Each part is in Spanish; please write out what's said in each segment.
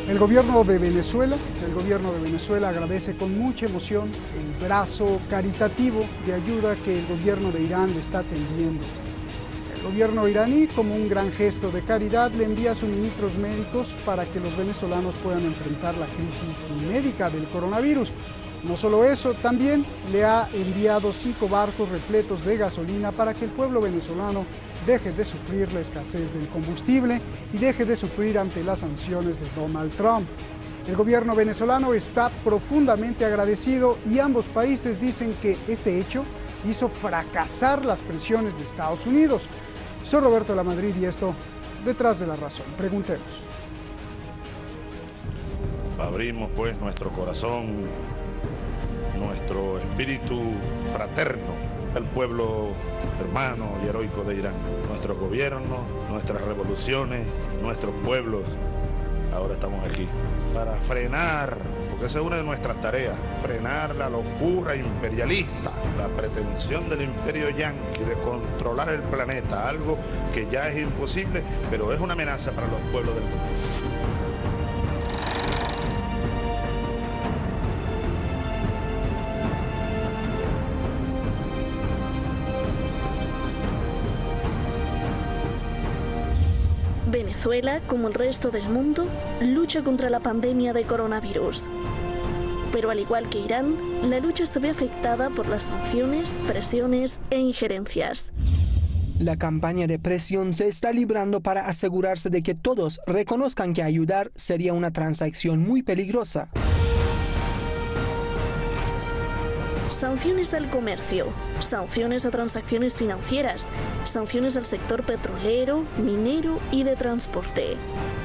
El gobierno de Venezuela agradece con mucha emoción el brazo caritativo de ayuda que el gobierno de Irán le está tendiendo. El gobierno iraní, como un gran gesto de caridad, le envía suministros médicos para que los venezolanos puedan enfrentar la crisis médica del coronavirus. No solo eso, también le ha enviado 5 barcos repletos de gasolina para que el pueblo venezolano deje de sufrir la escasez del combustible y deje de sufrir ante las sanciones de Donald Trump. El gobierno venezolano está profundamente agradecido y ambos países dicen que este hecho hizo fracasar las presiones de Estados Unidos. Soy Roberto Lamadrid y esto, Detrás de la Razón. Preguntemos. Abrimos pues nuestro corazón, nuestro espíritu fraterno al pueblo hermano y heroico de Irán. Nuestro gobierno, nuestras revoluciones, nuestros pueblos. Ahora estamos aquí para frenar, porque esa es una de nuestras tareas, frenar la locura imperialista, la pretensión del imperio yanqui de controlar el planeta, algo que ya es imposible, pero es una amenaza para los pueblos del mundo. Venezuela, como el resto del mundo, lucha contra la pandemia de coronavirus. Pero al igual que Irán, la lucha se ve afectada por las sanciones, presiones e injerencias. La campaña de presión se está librando para asegurarse de que todos reconozcan que ayudar sería una transacción muy peligrosa. Sanciones al comercio, sanciones a transacciones financieras, sanciones al sector petrolero, minero y de transporte.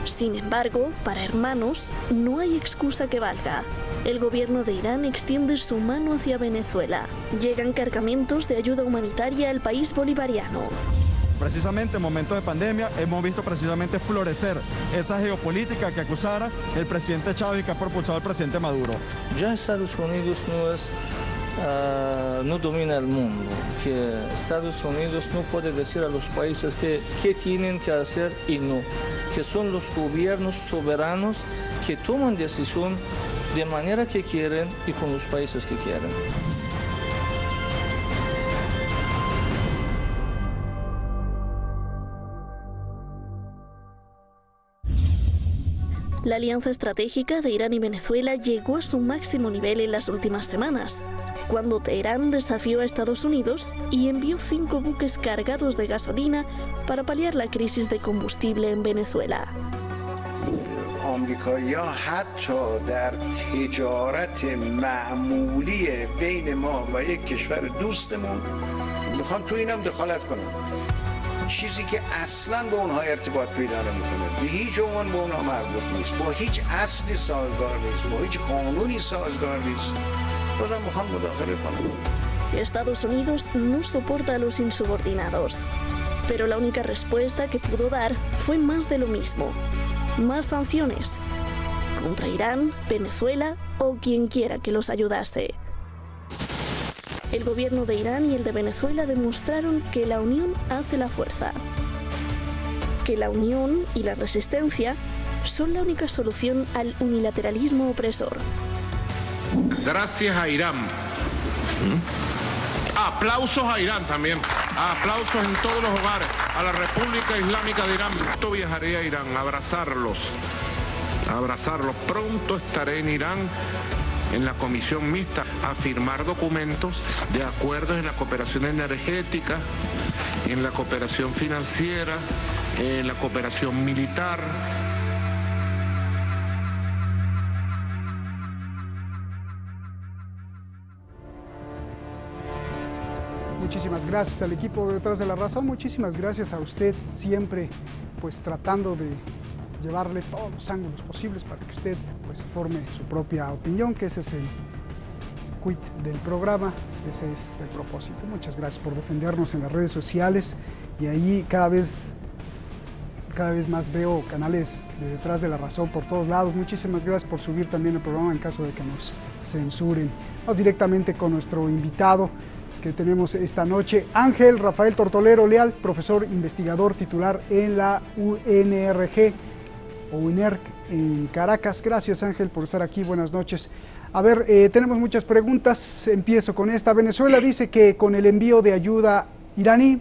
Sin embargo, para hermanos, no hay excusa que valga. El gobierno de Irán extiende su mano hacia Venezuela. Llegan cargamentos de ayuda humanitaria al país bolivariano. Precisamente en momentos de pandemia hemos visto precisamente florecer esa geopolítica que acusara el presidente Chávez y que ha propulsado el presidente Maduro. Ya Estados Unidos no domina el mundo, que Estados Unidos no puede decir a los países qué tienen que hacer y no, que son los gobiernos soberanos que toman decisión de manera que quieren y con los países que quieren. La alianza estratégica de Irán y Venezuela llegó a su máximo nivel en las últimas semanas, cuando Teherán desafió a Estados Unidos y envió 5 buques cargados de gasolina para paliar la crisis de combustible en Venezuela. آمریکایی‌ها حتی در تجارت معمولی بین ما و یک کشور دوستمون میخوان تو اینم دخالت کنن، چیزی که اصلا به اونها ارتباط پیدا نمیکنه، به هیچ عنوان به اونها مربوط نیست، با هیچ اصلی سازگار نیست، با هیچ قانونی سازگار نیست. بازم میخوان مداخله کنن. Estados Unidos no soporta a los insubordinados, pero la única respuesta que pudo dar fue más de lo mismo. Más sanciones contra Irán, Venezuela o quien quiera que los ayudase. El gobierno de Irán y el de Venezuela demostraron que la unión hace la fuerza, que la unión y la resistencia son la única solución al unilateralismo opresor. Gracias a Irán. Aplausos a Irán también. Aplausos en todos los hogares. A la República Islámica de Irán. Yo viajaré a Irán a abrazarlos. Pronto estaré en Irán en la comisión mixta a firmar documentos de acuerdos en la cooperación energética, en la cooperación financiera, en la cooperación militar. Muchísimas gracias al equipo de Detrás de la Razón, muchísimas gracias a usted, siempre pues tratando de llevarle todos los ángulos posibles para que usted pues forme su propia opinión, que ese es el quid del programa, ese es el propósito. Muchas gracias por defendernos en las redes sociales y ahí cada vez más veo canales de Detrás de la Razón por todos lados. Muchísimas gracias por subir también el programa en caso de que nos censuren. Vamos directamente con nuestro invitado que tenemos esta noche, Ángel Rafael Tortolero Leal, profesor investigador titular en la UNRG o UNERC en Caracas. Gracias, Ángel, por estar aquí. Buenas noches. A ver, tenemos muchas preguntas. Empiezo con esta. Venezuela dice que con el envío de ayuda iraní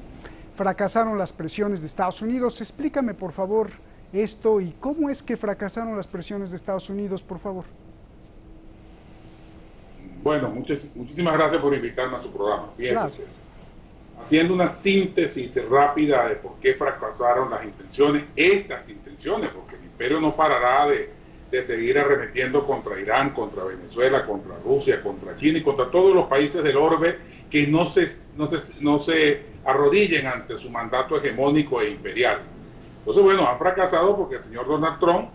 fracasaron las presiones de Estados Unidos. Explícame, por favor, esto y cómo es que fracasaron las presiones de Estados Unidos, por favor. Bueno, muchísimas gracias por invitarme a su programa. Bien, gracias. Haciendo una síntesis rápida de por qué fracasaron las intenciones, porque el imperio no parará de seguir arremetiendo contra Irán, contra Venezuela, contra Rusia, contra China y contra todos los países del orbe que no se arrodillen ante su mandato hegemónico e imperial. Entonces, bueno, han fracasado porque el señor Donald Trump,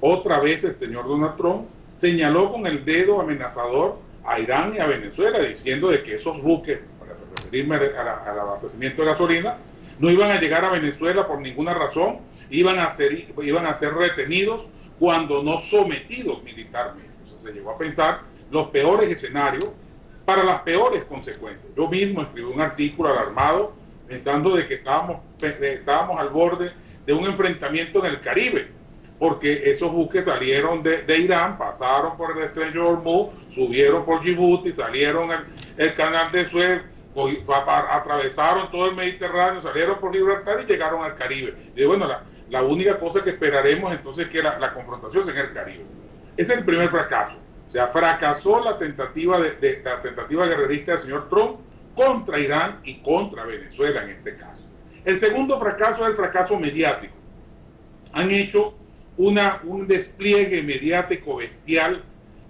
otra vez el señor Donald Trump, señaló con el dedo amenazador a Irán y a Venezuela, diciendo de que esos buques, para referirme al abastecimiento de gasolina, no iban a llegar a Venezuela por ninguna razón, iban a ser retenidos cuando no sometidos militarmente. O sea, se llegó a pensar los peores escenarios para las peores consecuencias. Yo mismo escribí un artículo alarmado pensando de que estábamos al borde de un enfrentamiento en el Caribe, porque esos buques salieron de Irán, pasaron por el estrecho de Hormuz, subieron por Djibouti, salieron el canal de Suez, atravesaron todo el Mediterráneo, salieron por Gibraltar y llegaron al Caribe. Y bueno, la única cosa que esperaremos entonces es que la confrontación sea en el Caribe. Ese es el primer fracaso. O sea, fracasó la tentativa la tentativa guerrerista del señor Trump contra Irán y contra Venezuela en este caso. El segundo fracaso es el fracaso mediático. Han hecho un despliegue mediático bestial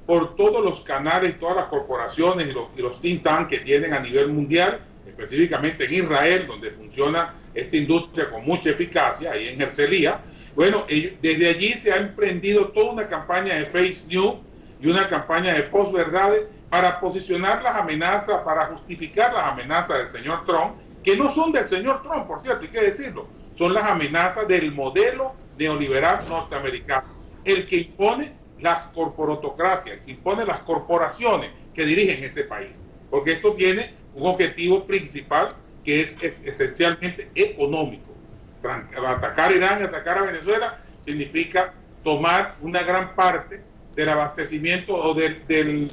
por todos los canales, todas las corporaciones y los think tanks que tienen a nivel mundial, específicamente en Israel, donde funciona esta industria con mucha eficacia, ahí en Herzliya. Bueno, desde allí se ha emprendido toda una campaña de fake news y una campaña de posverdades para posicionar las amenazas, para justificar las amenazas del señor Trump, que no son del señor Trump, por cierto, hay que decirlo, son las amenazas del modelo neoliberal norteamericano, el que impone las corporatocracias, el que impone las corporaciones que dirigen ese país, porque esto tiene un objetivo principal que es esencialmente económico. Atacar a Irán y atacar a Venezuela significa tomar una gran parte del abastecimiento o del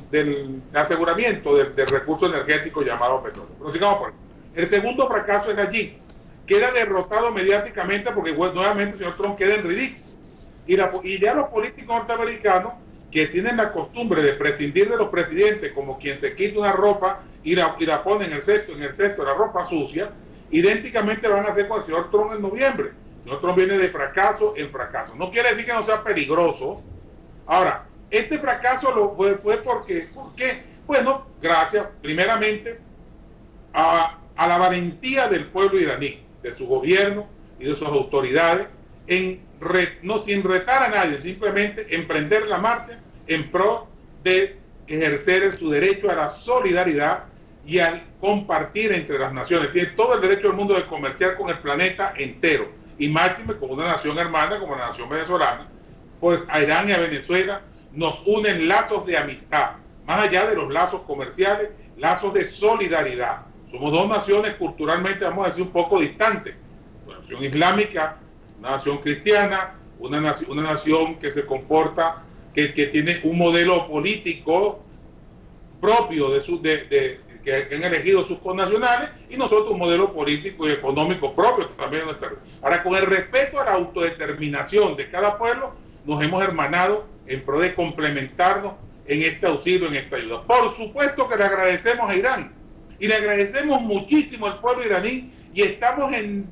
aseguramiento del recurso energético llamado petróleo. Pero sigamos por ahí. El segundo fracaso es allí. Queda derrotado mediáticamente porque nuevamente el señor Trump queda en ridículo. Y ya los políticos norteamericanos, que tienen la costumbre de prescindir de los presidentes como quien se quita una ropa y la pone en el cesto de la ropa sucia, idénticamente van a hacer con el señor Trump en noviembre. El señor Trump viene de fracaso en fracaso. No quiere decir que no sea peligroso. Ahora, este fracaso fue porque, ¿por qué? Bueno, gracias primeramente a la valentía del pueblo iraní, de su gobierno y de sus autoridades, sin retar a nadie, simplemente emprender la marcha en pro de ejercer su derecho a la solidaridad y al compartir entre las naciones. Tiene todo el derecho del mundo de comerciar con el planeta entero, y máxime con una nación hermana como la nación venezolana. Pues a Irán y a Venezuela nos unen lazos de amistad, más allá de los lazos comerciales, lazos de solidaridad. Somos dos naciones culturalmente, vamos a decir, un poco distantes. Una nación islámica, una nación cristiana, una nación que se comporta, que tiene un modelo político propio que han elegido sus connacionales, y nosotros un modelo político y económico propio también. Ahora, con el respeto a la autodeterminación de cada pueblo, nos hemos hermanado en pro de complementarnos en este auxilio, en esta ayuda. Por supuesto que le agradecemos a Irán, y le agradecemos muchísimo al pueblo iraní, y estamos en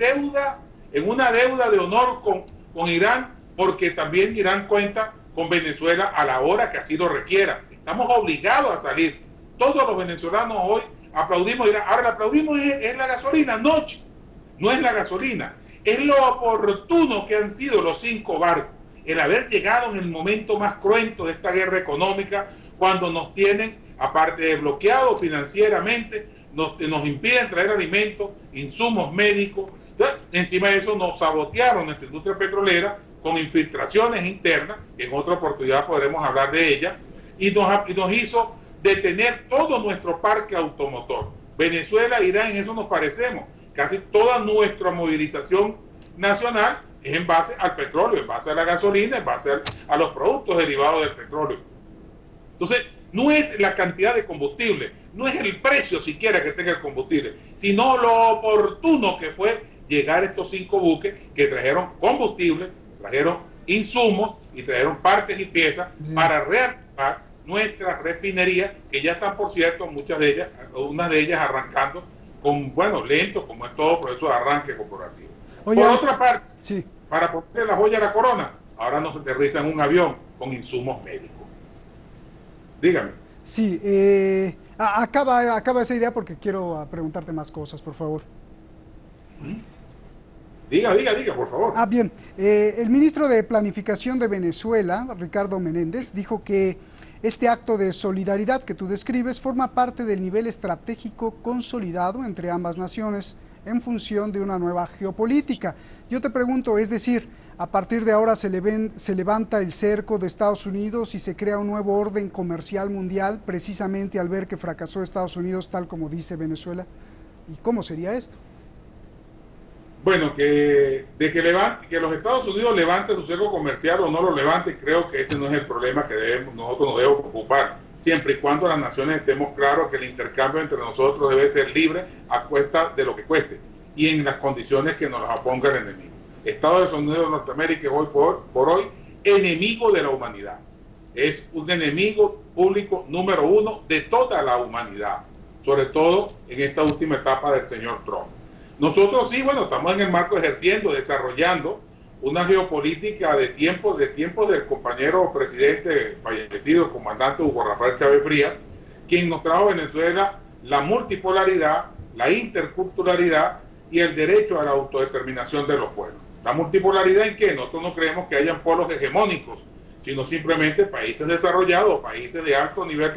una deuda de honor con Irán, porque también Irán cuenta con Venezuela a la hora que así lo requiera. Estamos obligados a salir. Todos los venezolanos hoy aplaudimos a Irán. Ahora, le aplaudimos es la gasolina, no es la gasolina, es lo oportuno que han sido los 5 barcos, el haber llegado en el momento más cruento de esta guerra económica, cuando nos tienen, aparte de bloqueados financieramente, nos impiden traer alimentos, insumos médicos. Entonces, encima de eso nos sabotearon nuestra industria petrolera con infiltraciones internas, que en otra oportunidad podremos hablar de ella, y nos hizo detener todo nuestro parque automotor. Venezuela e Irán, en eso nos parecemos. Casi toda nuestra movilización nacional es en base al petróleo, en base a la gasolina, en base a los productos derivados del petróleo. Entonces, no es la cantidad de combustible, no es el precio siquiera que tenga el combustible, sino lo oportuno que fue llegar estos 5 buques que trajeron combustible, trajeron insumos y trajeron partes y piezas para reactivar nuestras refinerías, que ya están, por cierto, muchas de ellas, unas de ellas arrancando con, bueno, lento, como es todo proceso de arranque corporativo. Oye, por otra parte, sí, para poner la joya a la corona, ahora nos aterriza en un avión con insumos médicos. Dígame. Sí, acaba esa idea porque quiero preguntarte más cosas, por favor. Diga, por favor. Bien. El ministro de Planificación de Venezuela, Ricardo Menéndez, dijo que este acto de solidaridad que tú describes forma parte del nivel estratégico consolidado entre ambas naciones en función de una nueva geopolítica. Yo te pregunto, es decir, a partir de ahora se levanta el cerco de Estados Unidos y se crea un nuevo orden comercial mundial precisamente al ver que fracasó Estados Unidos tal como dice Venezuela. ¿Y cómo sería esto? Bueno, que los Estados Unidos levanten su cerco comercial o no lo levanten, creo que ese no es el problema que nosotros nos debemos preocupar, siempre y cuando las naciones estemos claros que el intercambio entre nosotros debe ser libre a cuesta de lo que cueste y en las condiciones que nos las oponga el enemigo. Estados Unidos de Norteamérica es hoy por hoy enemigo de la humanidad. Es un enemigo público número 1 de toda la humanidad, sobre todo en esta última etapa del señor Trump. Nosotros sí, bueno, estamos en el marco ejerciendo, desarrollando una geopolítica de tiempos del compañero presidente fallecido, comandante Hugo Rafael Chávez Frías, quien nos trajo a Venezuela la multipolaridad, la interculturalidad y el derecho a la autodeterminación de los pueblos. La multipolaridad en que nosotros no creemos que hayan polos hegemónicos, sino simplemente países desarrollados, países de alto nivel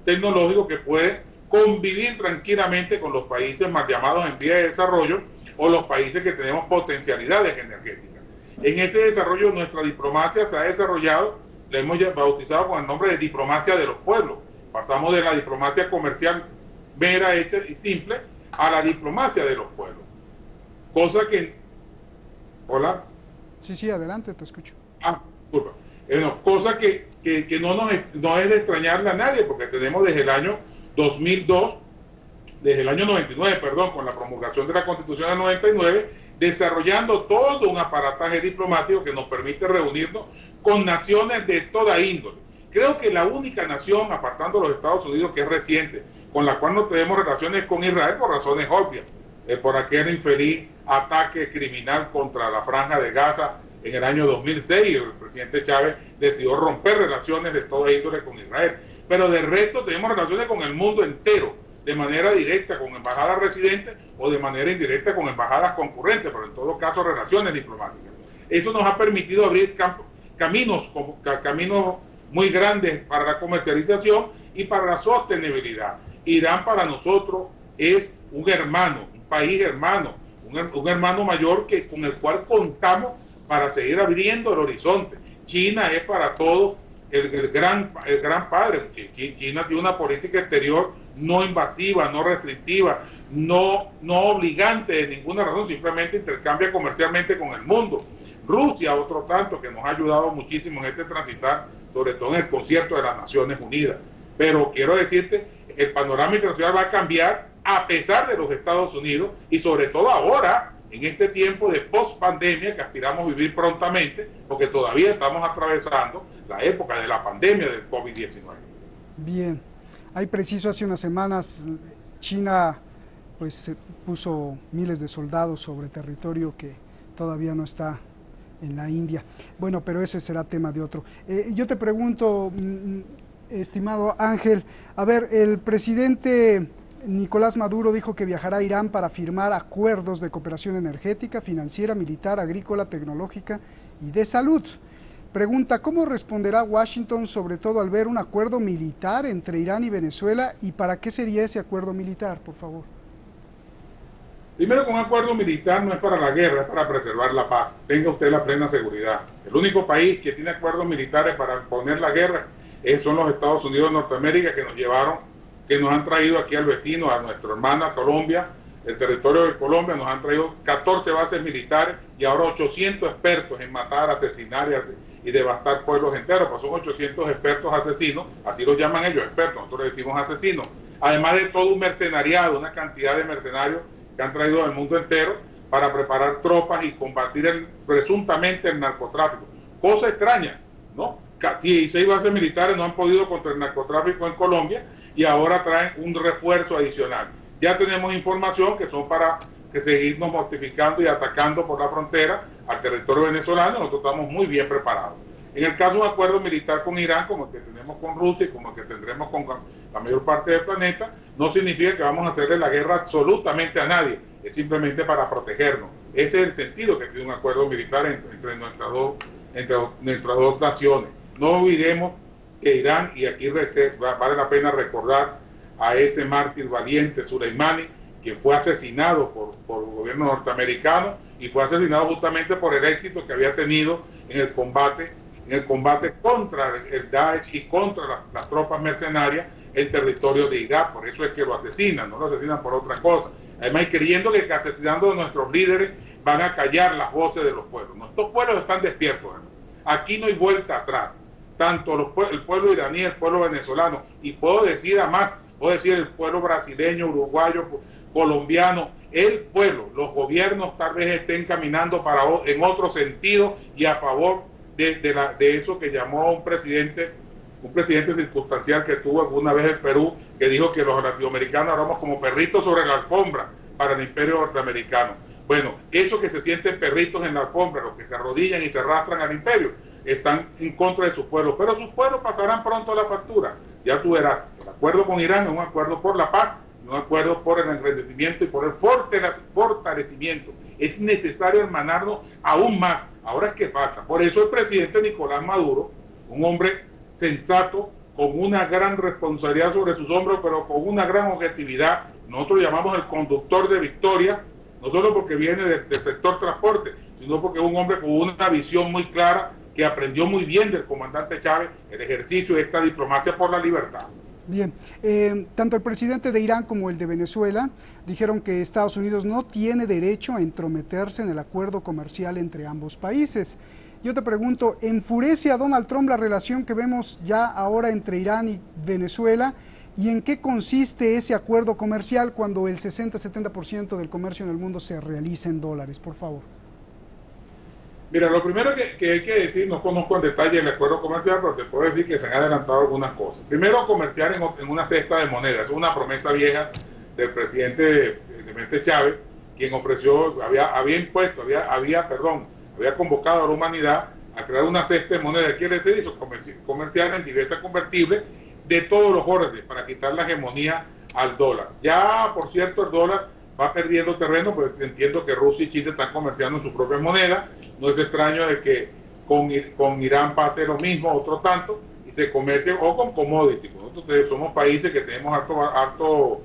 tecnológico que pueden convivir tranquilamente con los países mal llamados en vía de desarrollo o los países que tenemos potencialidades energéticas. En ese desarrollo nuestra diplomacia se ha desarrollado, la hemos bautizado con el nombre de diplomacia de los pueblos. Pasamos de la diplomacia comercial mera, hecha y simple, a la diplomacia de los pueblos. Cosa que... ¿Hola? Sí, adelante, te escucho. Disculpa. Cosa que no es de extrañarle a nadie, porque tenemos desde el año 2002, desde el año 99, perdón, con la promulgación de la Constitución del 99, desarrollando todo un aparataje diplomático que nos permite reunirnos con naciones de toda índole. Creo que la única nación, apartando los Estados Unidos, que es reciente, con la cual no tenemos relaciones con Israel por razones obvias, por aquel infeliz ataque criminal contra la Franja de Gaza en el año 2006, el presidente Chávez decidió romper relaciones de toda índole con Israel. Pero de resto tenemos relaciones con el mundo entero, de manera directa con embajadas residentes o de manera indirecta con embajadas concurrentes, pero en todo caso relaciones diplomáticas. Eso nos ha permitido abrir caminos muy grandes para la comercialización y para la sostenibilidad. Irán para nosotros es un hermano, un país hermano, un hermano mayor con el cual contamos para seguir abriendo el horizonte. China es para todos el gran padre. China tiene una política exterior no invasiva, no restrictiva, no obligante de ninguna razón, simplemente intercambia comercialmente con el mundo. Rusia, otro tanto, que nos ha ayudado muchísimo en este transitar, sobre todo en el concierto de las Naciones Unidas. Pero quiero decirte, el panorama internacional va a cambiar a pesar de los Estados Unidos y sobre todo ahora, en este tiempo de post-pandemia que aspiramos a vivir prontamente, porque todavía estamos atravesando la época de la pandemia del COVID-19. Bien, ahí preciso hace unas semanas China pues puso miles de soldados sobre territorio que todavía no está en la India. Bueno, pero ese será tema de otro. Yo te pregunto, estimado Ángel, a ver, el presidente Nicolás Maduro dijo que viajará a Irán para firmar acuerdos de cooperación energética, financiera, militar, agrícola, tecnológica y de salud. Pregunta, ¿cómo responderá Washington, sobre todo al ver un acuerdo militar entre Irán y Venezuela? ¿Y para qué sería ese acuerdo militar, por favor? Primero, que un acuerdo militar no es para la guerra, es para preservar la paz. Tenga usted la plena seguridad. El único país que tiene acuerdos militares para imponer la guerra son los Estados Unidos de Norteamérica, que nos han traído aquí al vecino, a nuestra hermana Colombia, el territorio de Colombia, nos han traído 14 bases militares y ahora 800 expertos en matar, asesinar y devastar pueblos enteros, pues son 800 expertos asesinos, así los llaman ellos, expertos, nosotros les decimos asesinos, además de todo un mercenariado, una cantidad de mercenarios que han traído del mundo entero para preparar tropas y combatir presuntamente el narcotráfico. Cosa extraña, ¿no? 16 bases militares no han podido contra el narcotráfico en Colombia y ahora traen un refuerzo adicional. Ya tenemos información que son para que seguirnos mortificando y atacando por la frontera al territorio venezolano. Nosotros estamos muy bien preparados. En el caso de un acuerdo militar con Irán, como el que tenemos con Rusia y como el que tendremos con la mayor parte del planeta, no significa que vamos a hacerle la guerra absolutamente a nadie, es simplemente para protegernos. Ese es el sentido que tiene un acuerdo militar entre nuestras dos naciones. No olvidemos que Irán, y aquí vale la pena recordar a ese mártir valiente, Soleimani, quien fue asesinado por el gobierno norteamericano y fue asesinado justamente por el éxito que había tenido en el combate contra el Daesh y contra las tropas mercenarias en territorio de Irak. Por eso es que lo asesinan, no lo asesinan por otra cosa. Además, creyendo que asesinando a nuestros líderes van a callar las voces de los pueblos. Nuestros pueblos están despiertos, hermano. Aquí no hay vuelta atrás. Tanto el pueblo iraní, el pueblo venezolano, y puedo decir además, el pueblo brasileño, uruguayo, colombiano, el pueblo, los gobiernos tal vez estén caminando en otro sentido y a favor de eso que llamó un presidente circunstancial que tuvo alguna vez en Perú, que dijo que los latinoamericanos éramos como perritos sobre la alfombra para el imperio norteamericano. Bueno, eso que se sienten perritos en la alfombra, los que se arrodillan y se arrastran al imperio, están en contra de sus pueblos, pero sus pueblos pasarán pronto la factura. Ya tú verás, el acuerdo con Irán es un acuerdo por la paz, un acuerdo por el engrandecimiento y por el fortalecimiento. Es necesario hermanarnos aún más. Ahora es que falta. Por eso el presidente Nicolás Maduro, un hombre sensato, con una gran responsabilidad sobre sus hombros, pero con una gran objetividad, nosotros llamamos el conductor de victoria, no solo porque viene del sector transporte, sino porque es un hombre con una visión muy clara, que aprendió muy bien del comandante Chávez el ejercicio de esta diplomacia por la libertad. Bien, tanto el presidente de Irán como el de Venezuela dijeron que Estados Unidos no tiene derecho a entrometerse en el acuerdo comercial entre ambos países. Yo te pregunto, ¿enfurece a Donald Trump la relación que vemos ya ahora entre Irán y Venezuela? ¿Y en qué consiste ese acuerdo comercial cuando el 60-70% del comercio en el mundo se realiza en dólares? Por favor. Mira, lo primero que hay que decir, no conozco en detalle el acuerdo comercial, pero te puedo decir que se han adelantado algunas cosas. Primero, comerciar en una cesta de monedas. Es una promesa vieja del presidente Chávez, quien ofreció, había convocado a la humanidad a crear una cesta de monedas. Quiere decir eso, comerciar en divisas convertibles de todos los órdenes para quitar la hegemonía al dólar. Ya, por cierto, el dólar va perdiendo terreno, pues entiendo que Rusia y China están comerciando en su propia moneda. No es extraño de que con Irán pase lo mismo, otro tanto, y se comercie o con commodities. Nosotros somos países que tenemos alto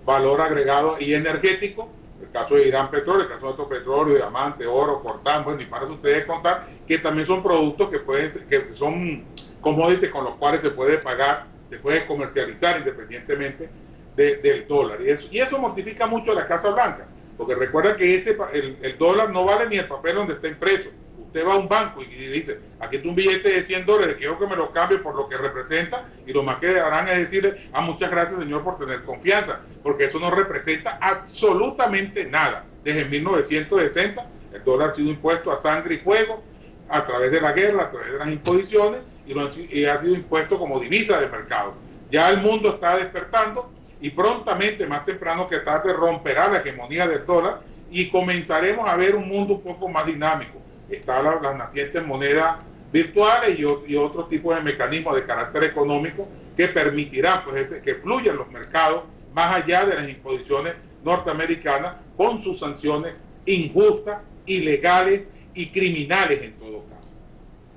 valor agregado y energético. El caso de Irán petróleo, el caso de otro petróleo, diamante, oro, coltán, bueno, y para eso ustedes contar que también son productos que son commodities con los cuales se puede pagar, se puede comercializar independientemente del dólar. Y eso mortifica mucho a la Casa Blanca, porque recuerda que el dólar no vale ni el papel donde está impreso. Usted va a un banco y dice, aquí está un billete de $100, quiero que me lo cambie por lo que representa, y lo más que harán es decirle, muchas gracias señor por tener confianza, porque eso no representa absolutamente nada. Desde 1960 el dólar ha sido impuesto a sangre y fuego, a través de la guerra, a través de las imposiciones, y ha sido impuesto como divisa de mercado. Ya el mundo está despertando, y prontamente, más temprano que tarde, romperá la hegemonía del dólar y comenzaremos a ver un mundo un poco más dinámico. Están las nacientes monedas virtuales y otro tipo de mecanismos de carácter económico que permitirán que fluyan los mercados más allá de las imposiciones norteamericanas con sus sanciones injustas, ilegales y criminales en todo caso.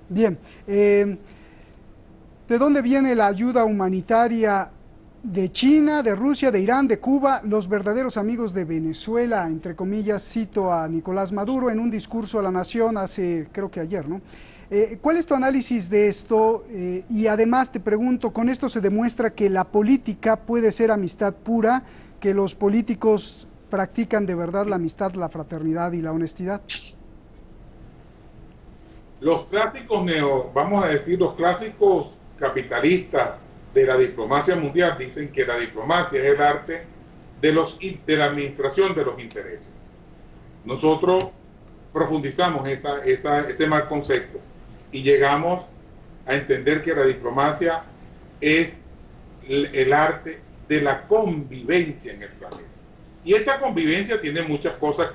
Bien, ¿de dónde viene la ayuda humanitaria? De China, de Rusia, de Irán, de Cuba, los verdaderos amigos de Venezuela, entre comillas, cito a Nicolás Maduro en un discurso a la nación creo que ayer, ¿no? ¿Cuál es tu análisis de esto? Y además te pregunto, ¿con esto se demuestra que la política puede ser amistad pura, que los políticos practican de verdad la amistad, la fraternidad y la honestidad? Los clásicos vamos a decir, los clásicos capitalistas de la diplomacia mundial dicen que la diplomacia es el arte de la administración de los intereses. Nosotros profundizamos ese mal concepto y llegamos a entender que la diplomacia es el arte de la convivencia en el planeta. Y esta convivencia tiene muchas cosas,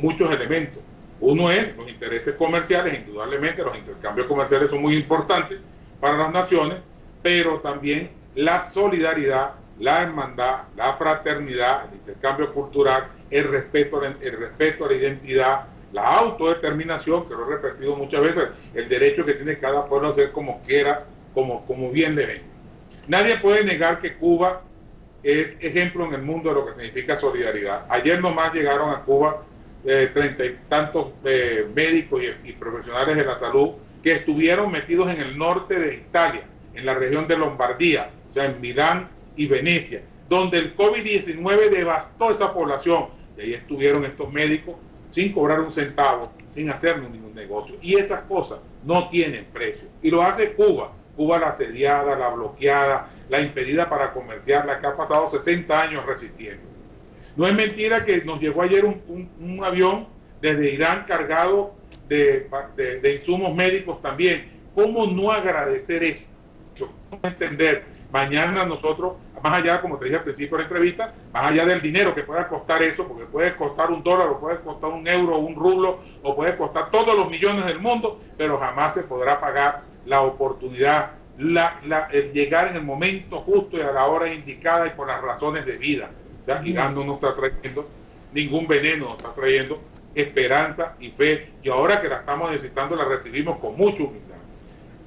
muchos elementos. Uno es los intereses comerciales, indudablemente los intercambios comerciales son muy importantes para las naciones, pero también la solidaridad, la hermandad, la fraternidad, el intercambio cultural, el respeto a la identidad, la autodeterminación, que lo he repetido muchas veces, el derecho que tiene cada pueblo a hacer como quiera, como bien le venga. Nadie puede negar que Cuba es ejemplo en el mundo de lo que significa solidaridad. Ayer nomás llegaron a Cuba 30 y tantos médicos y profesionales de la salud que estuvieron metidos en el norte de Italia, en la región de Lombardía, o sea, en Milán y Venecia, donde el COVID-19 devastó esa población. Y ahí estuvieron estos médicos sin cobrar un centavo, sin hacer ningún negocio. Y esas cosas no tienen precio. Y lo hace Cuba. Cuba la asediada, la bloqueada, la impedida para comerciar, la que ha pasado 60 años resistiendo. No es mentira que nos llegó ayer un avión desde Irán cargado de insumos médicos también. ¿Cómo no agradecer eso? ¿Cómo entender? Mañana nosotros, más allá, como te dije al principio de la entrevista, más allá del dinero que pueda costar eso, porque puede costar $1, o puede costar €1, o un rublo, o puede costar todos los millones del mundo, pero jamás se podrá pagar la oportunidad, el llegar en el momento justo y a la hora indicada y por las razones de vida. ¿Ya? Irán no nos está trayendo ningún veneno, nos está trayendo esperanza y fe, y ahora que la estamos necesitando la recibimos con mucha humildad.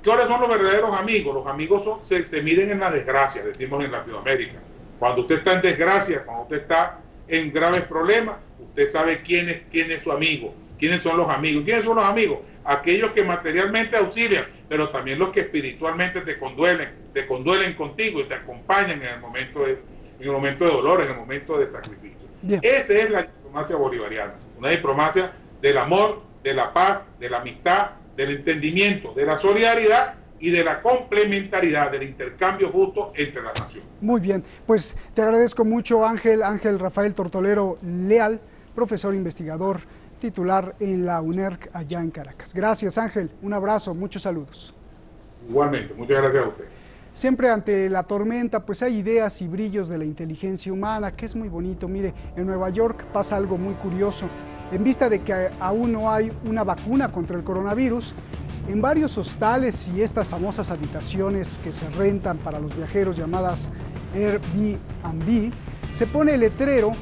¿Cuáles son los verdaderos amigos? Los amigos se miden en la desgracia, decimos en Latinoamérica. Cuando usted está en desgracia, cuando usted está en graves problemas, usted sabe quién es su amigo, quiénes son los amigos. ¿Quiénes son los amigos? Aquellos que materialmente auxilian, pero también los que espiritualmente se conduelen contigo y te acompañan en el momento de dolor, en el momento de sacrificio. Bien. Esa es la diplomacia bolivariana, una diplomacia del amor, de la paz, de la amistad, del entendimiento, de la solidaridad y de la complementariedad, del intercambio justo entre las naciones. Muy bien, pues te agradezco mucho, Ángel Rafael Tortolero Leal, profesor investigador titular en la UNERC allá en Caracas. Gracias, Ángel, un abrazo, muchos saludos. Igualmente, muchas gracias a usted. Siempre ante la tormenta, pues hay ideas y brillos de la inteligencia humana, que es muy bonito. Mire, en Nueva York pasa algo muy curioso. En vista de que aún no hay una vacuna contra el coronavirus, en varios hostales y estas famosas habitaciones que se rentan para los viajeros llamadas Airbnb, se pone el letrero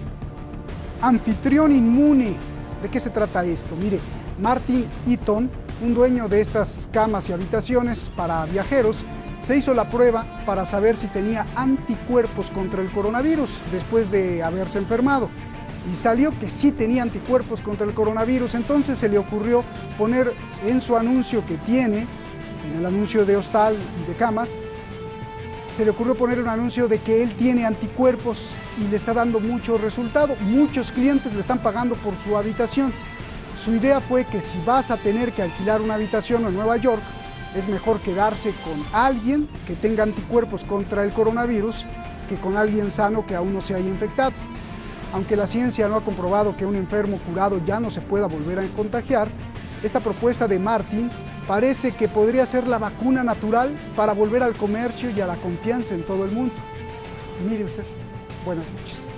anfitrión inmune. ¿De qué se trata esto? Mire, Martin Eaton, un dueño de estas camas y habitaciones para viajeros, se hizo la prueba para saber si tenía anticuerpos contra el coronavirus después de haberse enfermado. Y salió que sí tenía anticuerpos contra el coronavirus. Entonces se le ocurrió poner en su anuncio que tiene, en el anuncio de hostal y de camas, se le ocurrió poner un anuncio de que él tiene anticuerpos y le está dando mucho resultado. Muchos clientes le están pagando por su habitación. Su idea fue que si vas a tener que alquilar una habitación en Nueva York, es mejor quedarse con alguien que tenga anticuerpos contra el coronavirus que con alguien sano que aún no se haya infectado. Aunque la ciencia no ha comprobado que un enfermo curado ya no se pueda volver a contagiar, esta propuesta de Martin parece que podría ser la vacuna natural para volver al comercio y a la confianza en todo el mundo. Mire usted, buenas noches.